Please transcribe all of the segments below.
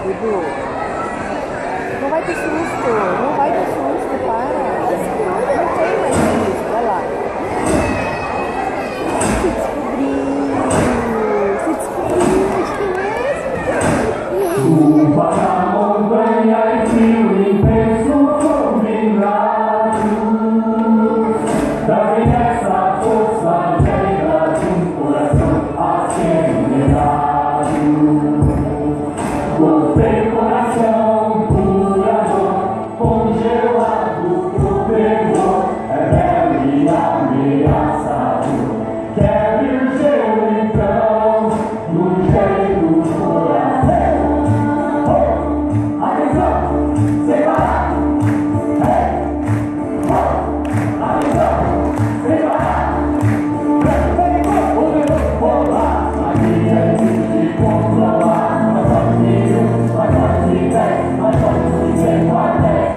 Dudu. Não vai ter susto. Não vai ter susto, para. Não tem mais susto. Vai lá. Se descobriu. Se descobriu. Acho que mesmo. Suba na montanha e frio intenso combinado. Dá-me essa força cheia de um coração acelerado. Voltei coração por amor, congelado por temor. É belo e ameaçado. Quebra o gelo então, no jeito do coração. Atenção, sem parar. Atenção, sem parar. Vamos lá, aqui é difícil de controlar. Mais forte que um, mais forte que 10, mais forte que 100, mais 10.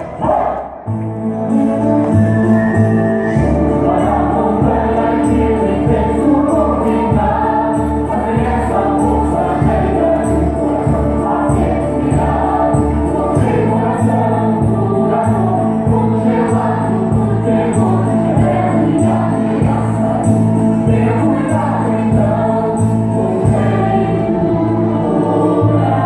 Vai na montanha e frio intenso combinado. Tem essa força cheia de um coração acelerado. Voltei coração por amor, congelado por temor. É belo e ameaçado. Tenha cuidado então com o perigo do coração.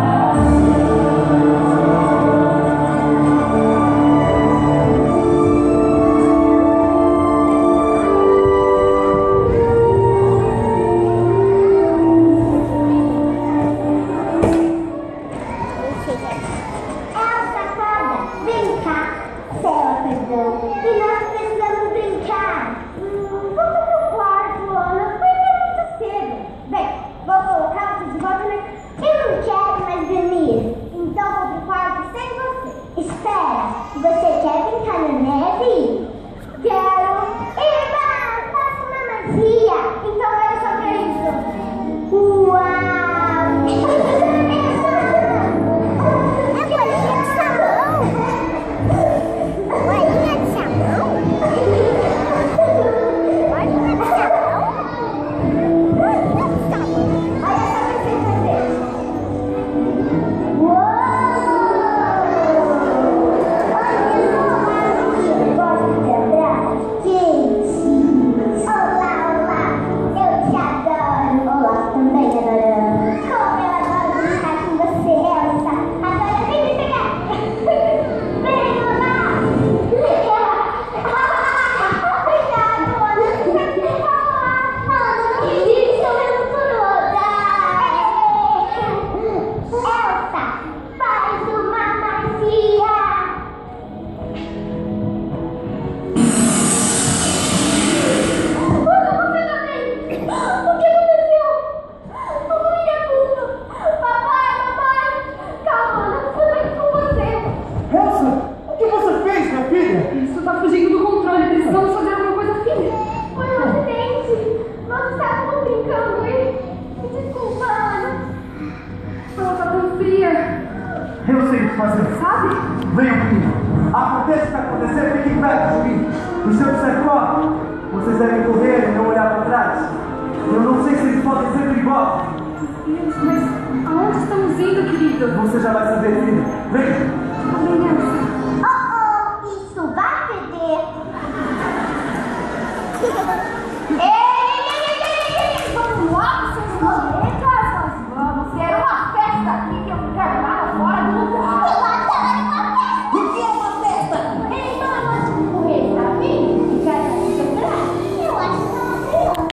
Elsa, acorda! Vem cá! Céu, perdão! E nós precisamos brincar! Vamos pro quarto, Ana! Foi muito cedo! Bem, vou colocar você de volta na... Eu não quero mais dormir! Então vou pro quarto sem você! Espera! Você quer brincar na neve? Quero! Eba! Faça uma magia! Então olha só pra isso! Uau! Eu sei o que fazer. Sabe? Venham comigo. Aconteça o que acontecer, fiquem perto de mim. No seu cercó, vocês devem correr e não olhar para trás. Eu não sei se eles podem ser perigosos. Deus, mas aonde estamos indo, querido? Você já vai saber, filho. Venha. Oh, isso vai perder!